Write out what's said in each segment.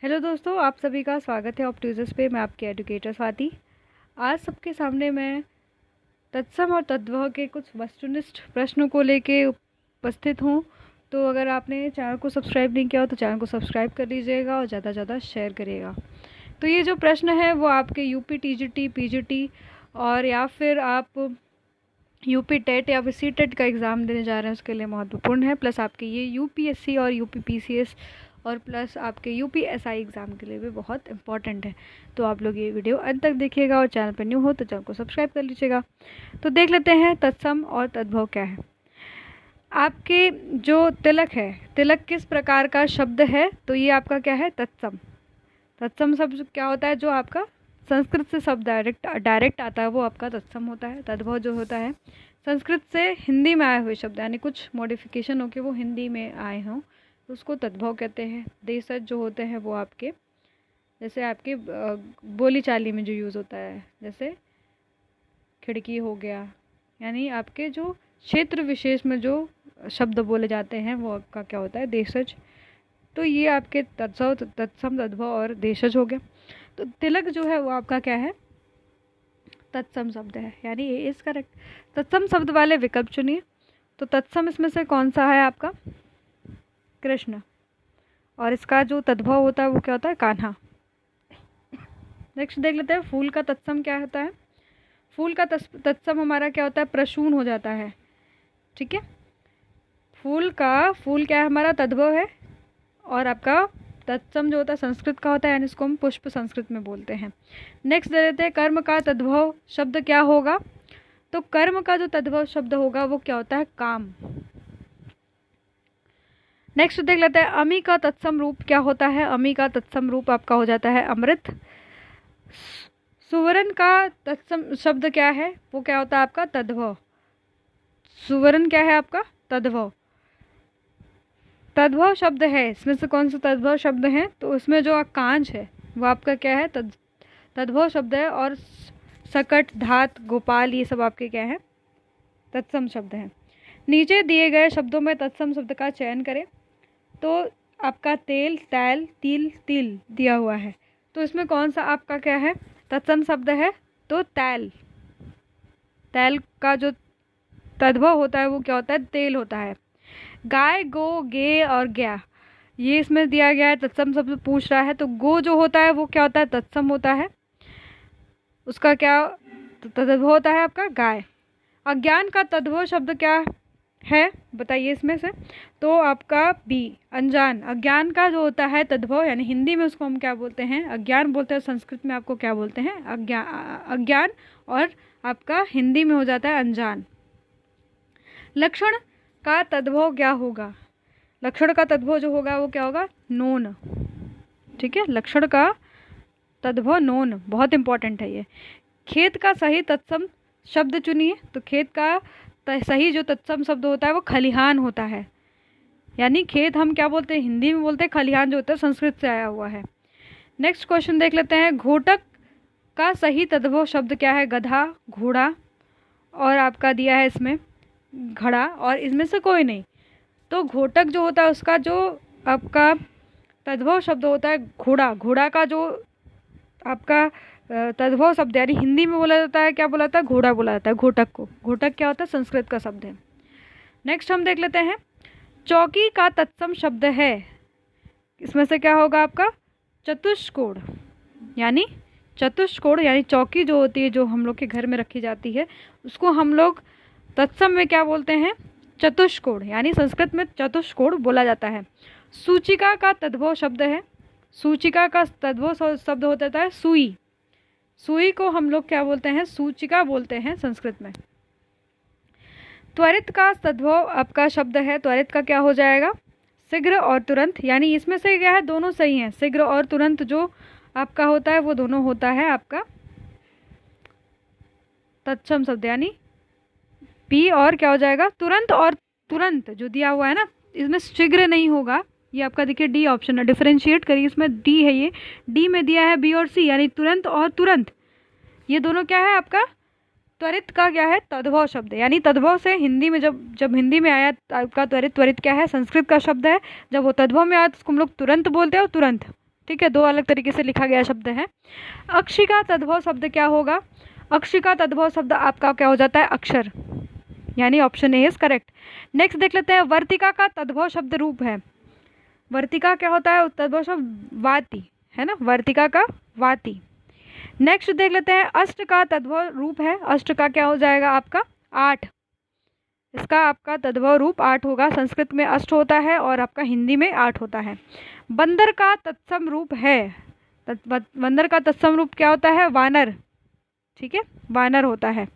Hello दोस्तों, आप सभी का स्वागत है ऑप्टूजस पे। मैं आपकी एडुकेटर स्वाति। आज सबके सामने मैं तत्सम और तद्भव के कुछ वस्तुनिष्ठ प्रश्नों को लेके उपस्थित हूँ। तो अगर आपने चैनल को सब्सक्राइब नहीं किया हो तो चैनल को सब्सक्राइब कर लीजिएगा और ज़्यादा से ज़्यादा शेयर करिएगा। तो ये जो प्रश्न है वो आपके यूपी टीजीटी, पीजीटी और या फिर आप यूपी टेट या फिर सी टेट का एग्ज़ाम देने जा रहे हैं उसके लिए महत्वपूर्ण है। प्लस आपके ये यूपीएससी और यूपी पीसीएस और प्लस आपके यूपीएसआई एग्ज़ाम के लिए भी बहुत इंपॉर्टेंट है। तो आप लोग ये वीडियो अंत तक देखिएगा और चैनल पर न्यू हो तो चैनल को सब्सक्राइब कर लीजिएगा। तो देख लेते हैं तत्सम और तद्भव क्या है। आपके जो तिलक है, तिलक किस प्रकार का शब्द है? तो ये आपका क्या है? तत्सम। तत्सम शब्द क्या होता है? जो आपका संस्कृत से शब्द डायरेक्ट आता है वो आपका तत्सम होता है। तद्भव जो होता है संस्कृत से हिंदी में आए हुए शब्द, यानी कुछ मॉडिफिकेशन होके वो हिंदी में आए हों तो उसको तद्भव कहते हैं। देशज जो होते हैं वो आपके जैसे आपके बोली चाली में जो यूज़ होता है, जैसे खिड़की हो गया, यानी आपके जो क्षेत्र विशेष में जो शब्द बोले जाते हैं वो आपका क्या होता है? देशज। तो ये आपके तत्सम, तद्भव और देशज हो गया। तो तिलक जो है वो आपका क्या है? तत्सम शब्द है, यानी ए इज करेक्ट। तत्सम शब्द वाले विकल्प चुनिए। तो तत्सम इसमें से कौन सा है आपका? कृष्ण। और इसका जो तद्भव होता है वो क्या होता है? कान्हा। नेक्स्ट देख लेते हैं फूल का तत्सम क्या होता है। फूल का तत्सम हमारा क्या होता है? प्रसून हो जाता है। ठीक है, फूल क्या है हमारा? तद्भव है। और आपका तत्सम जो होता है संस्कृत का होता है, यानी इसको हम पुष्प संस्कृत में बोलते हैं। नेक्स्ट दे देते हैं कर्म का तद्भव शब्द क्या होगा। तो कर्म का जो तद्भव शब्द होगा वो क्या होता है? काम। नेक्स्ट देख लेते हैं अमी का तत्सम रूप क्या होता है। अमी का तत्सम रूप आपका हो जाता है अमृत। सुवर्ण का तत्सम शब्द क्या है? वो क्या होता है आपका? तद्भव। सुवर्ण क्या है आपका? तद्भव। तद्भव शब्द है, इसमें से कौन सा तद्भव शब्द है? तो उसमें जो कांच है वो आपका क्या है? तद्भव शब्द है। और सकट, धात, गोपाल ये सब आपके क्या है? तत्सम शब्द हैं। नीचे दिए गए शब्दों में तत्सम शब्द का चयन करें। तो आपका तेल, तैल, तिल, तिल दिया हुआ है। तो इसमें कौन सा आपका क्या है? तत्सम शब्द है। तो तैल। तैल का जो तद्भव होता है वो क्या होता है? तेल होता है। गाय, गो, गे और गया ये इसमें दिया गया है, तत्सम शब्द पूछ रहा है। तो गो जो होता है वो क्या होता है? तत्सम होता है। उसका क्या तद्भव होता है? आपका गाय। अज्ञान का तद्भव शब्द क्या है बताइए इसमें से। तो आपका बी, अनजान। अज्ञान का जो होता है तद्भव, यानी हिंदी में उसको हम क्या बोलते हैं? अज्ञान बोलते हैं। संस्कृत में आपको क्या बोलते हैं? अज्ञान। और आपका हिंदी में हो जाता है अनजान। लक्षण का तद्भव क्या होगा? लक्षण का तद्भव जो होगा वो क्या होगा? नोन। ठीक है, लक्षण का तद्भव नोन, बहुत इंपॉर्टेंट है ये। खेत का सही तत्सम शब्द चुनिए। तो खेत का सही जो तत्सम शब्द होता है वो खलिहान होता है। यानी खेत हम क्या बोलते हैं? हिंदी में बोलते हैं खलिहान, जो होता है संस्कृत से आया हुआ है। नेक्स्ट क्वेश्चन देख लेते हैं घोटक का सही तद्भव शब्द क्या है? गधा, घोड़ा और आपका दिया है इसमें घड़ा, और इसमें से कोई नहीं। तो घोटक जो होता है उसका जो आपका तद्भव शब्द होता है घोड़ा। घोड़ा का जो आपका तद्भव शब्द, यानी हिंदी में बोला जाता है क्या बोला जाता है? घोड़ा बोला जाता है घोटक को। घोटक क्या होता है? संस्कृत का शब्द है। नेक्स्ट हम देख लेते हैं चौकी का तत्सम शब्द है। इसमें से क्या होगा आपका? चतुष्कोण। यानी चतुष्कोण, यानी चौकी जो होती है जो हम लोग के घर में रखी जाती है उसको हम लोग तत्सम में क्या बोलते हैं? चतुष्कोण, यानी संस्कृत में चतुष्कोण बोला जाता है। सूचिका का तद्भव शब्द है। सूचिका का तद्भव शब्द होता है सुई। सुई को हम लोग क्या बोलते हैं? सूचिका बोलते हैं संस्कृत में। त्वरित का तद्भव आपका शब्द है। त्वरित का क्या हो जाएगा? शीघ्र और तुरंत। यानी इसमें से क्या है? दोनों सही हैं। शीघ्र और तुरंत जो आपका होता है वो दोनों होता है आपका तत्सम शब्द, यानी पी और क्या हो जाएगा? तुरंत। और तुरंत जो दिया हुआ है ना, इसमें शीघ्र नहीं होगा। ये आपका देखिए डी ऑप्शन है, डिफरेंशिएट करिए, इसमें डी है। ये डी में दिया है बी और सी, यानी तुरंत और तुरंत ये दोनों क्या है आपका? त्वरित का क्या है? तद्भव शब्द। यानी तद्भव से हिंदी में जब हिंदी में आया आपका त्वरित, त्वरित क्या है? संस्कृत का शब्द है। जब वो तद्भव में आया तो उसको हम लोग तुरंत बोलते हैं। और तुरंत ठीक है, दो अलग तरीके से लिखा गया शब्द है। अक्षी का तद्भव शब्द क्या होगा? अक्षी का तद्भव शब्द आपका क्या हो जाता है? अक्षर, यानी option A is correct. Next देख लेते हैं, वर्तिका का तद्भव शब्द रूप है। वर्तिका क्या होता है? तद्भव शब्द वाति, है ना, वर्तिका का वाति। नेक्स्ट देख लेते हैं, अष्ट का तद्भव रूप है। अष्ट का क्या हो जाएगा आपका? 8। इसका आपका तद्भव रूप 8 होगा। संस्कृत में अष्ट होता है और आपका हिंदी में 8 होता है। बंदर का तत्सम रूप है। बंदर का तत्सम रूप क्या होता है? वानर, ठीक है, वानर होता है।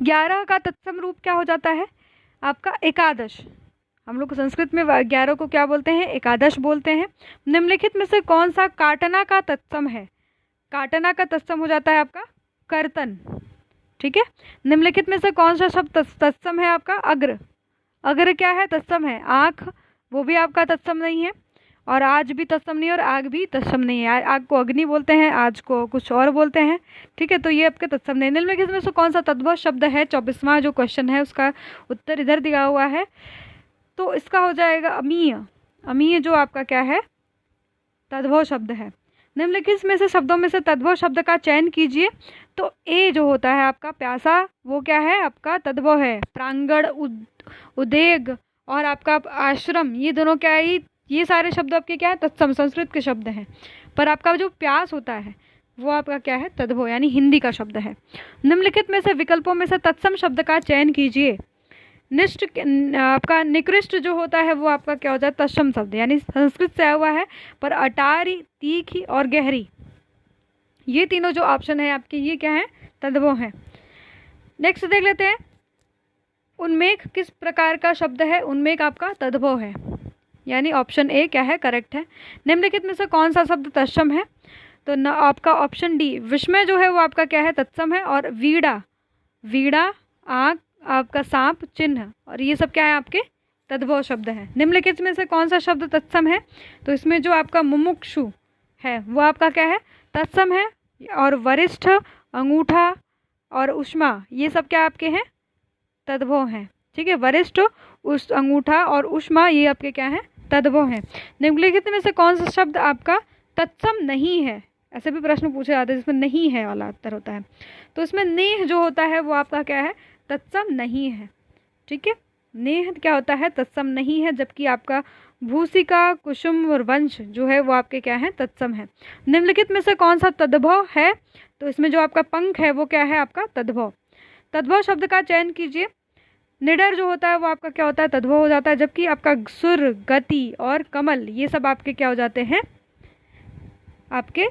11 का तत्सम रूप क्या हो जाता है? आपका एकादश। हम लोग संस्कृत में 11 को क्या बोलते हैं? एकादश बोलते हैं। निम्नलिखित में से कौन सा काटना का तत्सम है? काटना का तत्सम हो जाता है आपका कर्तन, ठीक है। निम्नलिखित में से कौन सा शब्द तत्सम है आपका? अग्र। अग्र क्या है? तत्सम है। आँख, वो भी आपका तत्सम नहीं है, और आज भी तत्सम नहीं है, और आग भी तत्सम नहीं है। आग को अग्नि बोलते हैं, आज को कुछ और बोलते हैं, ठीक है, तो ये आपके तत्सम नहीं। निम्नलिखित में से कौन सा तद्भव शब्द है? 24वां जो क्वेश्चन है उसका उत्तर इधर दिया हुआ है, तो इसका हो जाएगा अमीय। अमीय जो आपका क्या है? तद्भव शब्द है। निम्नलिखित में से शब्दों में से तद्भव शब्द का चयन कीजिए। तो ए जो होता है आपका प्यासा, वो क्या है? आपका तद्भव है। प्रांगण, उदेग और आपका आश्रम, ये दोनों क्या है? ये सारे शब्द आपके क्या है? तत्सम, संस्कृत के शब्द हैं। पर आपका जो प्यास होता है वो आपका क्या है? तद्भव, यानी हिंदी का शब्द है। निम्नलिखित में से विकल्पों में से तत्सम शब्द का चयन कीजिए। निष्ठ आपका निकृष्ट जो होता है वो आपका क्या हो जाता है? तत्सम शब्द, यानी संस्कृत से आया हुआ है। पर अटारी, तीखी और गहरी, ये तीनों जो ऑप्शन है आपके, ये क्या है? तद्भव है। नेक्स्ट देख लेते हैं, उन्मेष किस प्रकार का शब्द है? उन्मेष आपका तद्भव है, यानी ऑप्शन ए क्या है? करेक्ट है। निम्नलिखित में से कौन सा शब्द तत्सम है? तो न आपका ऑप्शन डी विस्मय जो है वो आपका क्या है? तत्सम है। और वीड़ा, वीड़ा, आँख, आपका सांप, चिन्ह, और ये सब क्या है? आपके तद्भव शब्द है। निम्नलिखित में से कौन सा शब्द तत्सम है? तो इसमें जो आपका मुमुक्षु है वो आपका क्या है? तत्सम है। और वरिष्ठ, अंगूठा और उष्मा, ये सब क्या आपके हैं? तद्भव हैं, ठीक है। वरिष्ठ, उस अंगूठा और उष्मा, ये आपके क्या है? तद्भव हैं। निम्नलिखित में से कौन सा शब्द आपका तत्सम नहीं है? ऐसे भी प्रश्न पूछे जाते हैं जिसमें नहीं है वाला उत्तर होता है। तो इसमें नेह जो होता है वो आपका क्या है? तत्सम नहीं है, ठीक है। नेह क्या होता है? तत्सम नहीं है। जबकि आपका भूसिका, कुसुम और वंश जो है वो आपके क्या है? तत्सम है। निम्नलिखित में से कौन सा तद्भव है? तो इसमें जो आपका पंख है वो क्या है? आपका तद्भव। तद्भव शब्द का चयन कीजिए। निडर जो होता है वो आपका क्या होता है? तद्भव हो जाता है। जबकि आपका सुर, गति और कमल, ये सब आपके क्या हो जाते हैं? आपके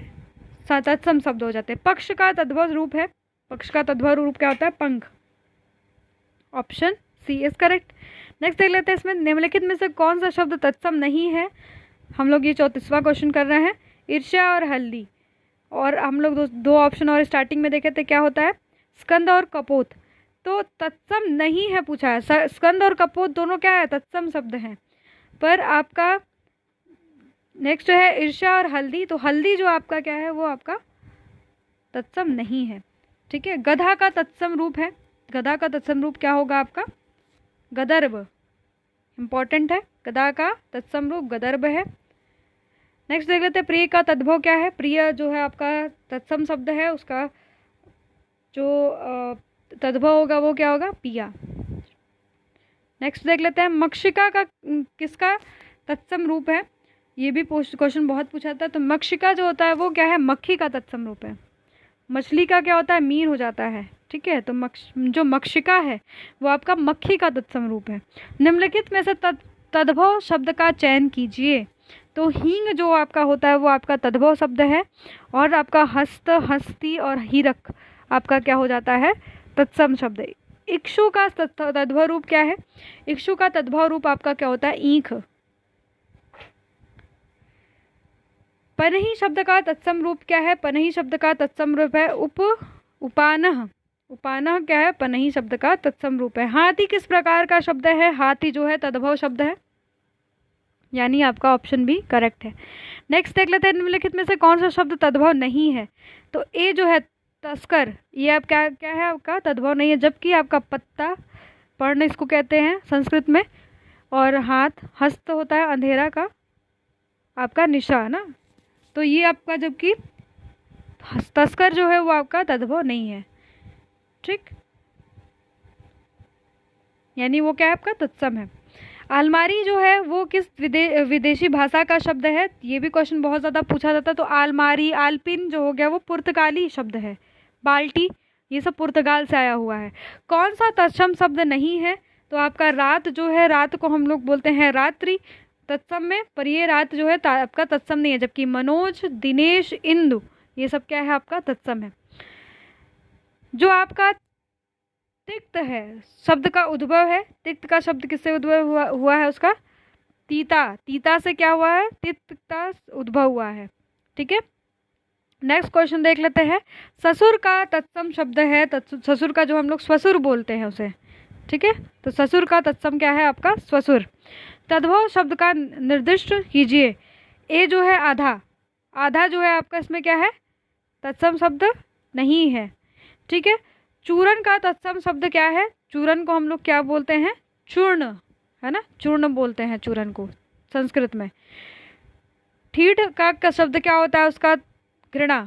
तत्सम शब्द हो जाते हैं। पक्ष का तद्भव रूप है। पक्ष का तद्भव रूप क्या होता है? पंख। Option C is correct. Next देख लेते हैं, इसमें निम्नलिखित में से कौन सा शब्द तत्सम नहीं है? हम लोग ये 34वां क्वेश्चन कर रहे हैं। ईर्ष्या और हल्दी, और हम लोग दो ऑप्शन और स्टार्टिंग में देखे थे, क्या होता है? स्कंद और कपोत। तो तत्सम नहीं है पूछा है। स्कंद और कपोत दोनों क्या है? तत्सम शब्द हैं। पर आपका नेक्स्ट है ईर्ष्या और हल्दी, तो हल्दी जो आपका क्या है? वो आपका तत्सम नहीं है, ठीक है। गधा का तत्सम रूप है। गधा का तत्सम रूप क्या होगा आपका? गदर्भ। इंपॉर्टेंट है, गधा का तत्सम रूप गदर्भ है। नेक्स्ट देख लेते हैं, प्रिय का तद्भव क्या है? प्रिय जो है आपका तत्सम शब्द है, उसका जो तद्भव होगा वो क्या होगा? पिया। नेक्स्ट देख लेते हैं, मक्षिका का किसका तत्सम रूप है? ये भी क्वेश्चन बहुत पूछा था। तो मक्षिका जो होता है वो क्या है? मक्खी का तत्सम रूप है। मछली का क्या होता है? मीन हो जाता है, ठीक है। तो जो मक्षिका है वो आपका मक्खी का तत्सम रूप है। निम्नलिखित में से तद्भव शब्द का चयन कीजिए। तो हींग जो आपका होता है वो आपका तद्भव शब्द है। और आपका हस्त, हस्ती और हीरक आपका क्या हो जाता है? तत्सम शब्द। इक्षु का तद्भव रूप क्या है? इक्षु का तद्भव रूप आपका क्या होता है? ईंख। पनही शब्द का तत्सम रूप क्या है? पनही शब्द का तत्सम रूप है उपानह। उपानह क्या है? पनही शब्द का तत्सम रूप है। हाथी किस प्रकार का शब्द है? हाथी जो है तद्भव शब्द है, यानी आपका ऑप्शन भी करेक्ट है। नेक्स्ट देख लेते हैं, निम्नलिखित में से कौन सा शब्द तद्भव नहीं है? तो ए जो है तस्कर, ये आप क्या क्या है? आपका तद्भव नहीं है। जबकि आपका पत्ता, पर्ण इसको कहते हैं संस्कृत में, और हाथ, हस्त होता है अंधेरा का, आपका निशा है ना, तो ये आपका, जबकि तस्कर जो है वो आपका तद्भव नहीं है, ठीक, यानी वो क्या है, आपका तत्सम है। आलमारी जो है वो किस विदेशी भाषा का शब्द है, ये भी क्वेश्चन बहुत ज़्यादा पूछा जाता है। तो आलमारी, आलपिन जो हो गया वो पुर्तगाली शब्द है। बाल्टी, ये सब पुर्तगाल से आया हुआ है। कौन सा तत्सम शब्द नहीं है, तो आपका रात जो है, रात को हम लोग बोलते हैं रात्रि तत्सम में, पर ये रात जो है आपका तत्सम नहीं है, जबकि मनोज, दिनेश, इंदु ये सब क्या है, आपका तत्सम है। जो आपका तिक्त है शब्द का उद्भव है, तिक्त का शब्द किससे उद्भव हुआ है उसका, तीता, तीता से क्या हुआ है, तिक्तता उद्भव हुआ है, ठीक है। नेक्स्ट क्वेश्चन देख लेते हैं। ससुर का तत्सम शब्द है, ससुर का जो हम लोग स्वसुर बोलते हैं उसे, ठीक है, तो ससुर का तत्सम क्या है, आपका स्वसुर। तद्भव शब्द का निर्दिष्ट कीजिए। ए जो है आधा, आधा जो है आपका इसमें क्या है, तत्सम शब्द नहीं है, ठीक है। चूरन का तत्सम शब्द क्या है, चूरन को हम लोग क्या बोलते हैं, चूर्ण, है ना, चूर्ण बोलते हैं चूरन को संस्कृत में। ठीठ का शब्द क्या होता है उसका, घृणा।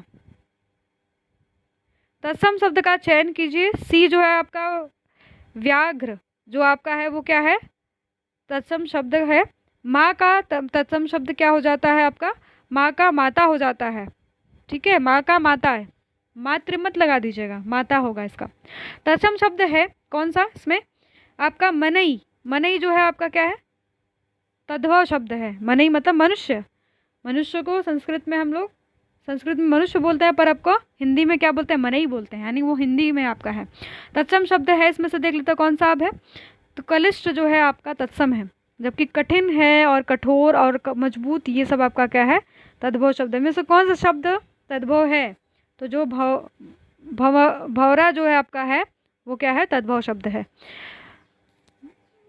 तत्सम शब्द का चयन कीजिए। सी जो है आपका व्याघ्र, जो आपका है वो क्या है, तत्सम शब्द है। माँ का तत्सम शब्द क्या हो जाता है आपका, माँ का माता हो जाता है, ठीक है, माँ का माता है, मातृ मत लगा दीजिएगा, माता होगा इसका। तत्सम शब्द है कौन सा इसमें, आपका मनई, मनई जो है आपका क्या है, तद्भव शब्द है। मनई मतलब मनुष्य, मनुष्य को संस्कृत में हम लोग, संस्कृत में मनुष्य बोलते हैं, पर आपको हिंदी में क्या बोलते हैं, मनई बोलते हैं, यानी वो हिंदी में आपका है। तत्सम शब्द है, इसमें से देख लेते हैं कौन सा अब है, तो कलिष्ठ जो है आपका तत्सम है, जबकि कठिन है और कठोर और मजबूत ये सब आपका क्या है, तद्भव शब्द में से कौन सा शब्द तद्भव है, तो जो भौरा जो है आपका है वो क्या है, तद्भव शब्द है।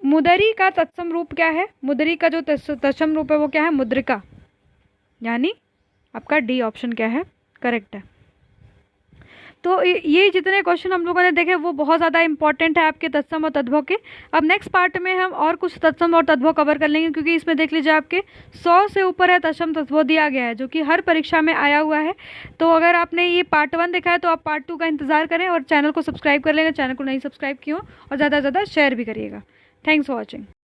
मुदरी का तत्सम रूप क्या है, मुदरी का जो तत्सम रूप है वो क्या है, मुद्रिका, यानी आपका डी ऑप्शन क्या है, करेक्ट है। तो ये जितने क्वेश्चन हम लोगों ने देखे वो बहुत ज़्यादा इंपॉर्टेंट है आपके तत्सम और तद्भव के। अब नेक्स्ट पार्ट में हम और कुछ तत्सम और तद्भव कवर कर लेंगे, क्योंकि इसमें देख लीजिए आपके 100 से ऊपर है तत्सम तद्भव दिया गया है, जो कि हर परीक्षा में आया हुआ है। तो अगर आपने ये पार्ट 1 देखा है तो आप पार्ट 2 का इंतजार करें, और चैनल को सब्सक्राइब कर लेंगे, चैनल को नहीं सब्सक्राइब किया, और ज़्यादा से ज़्यादा शेयर भी करिएगा। Thanks for watching.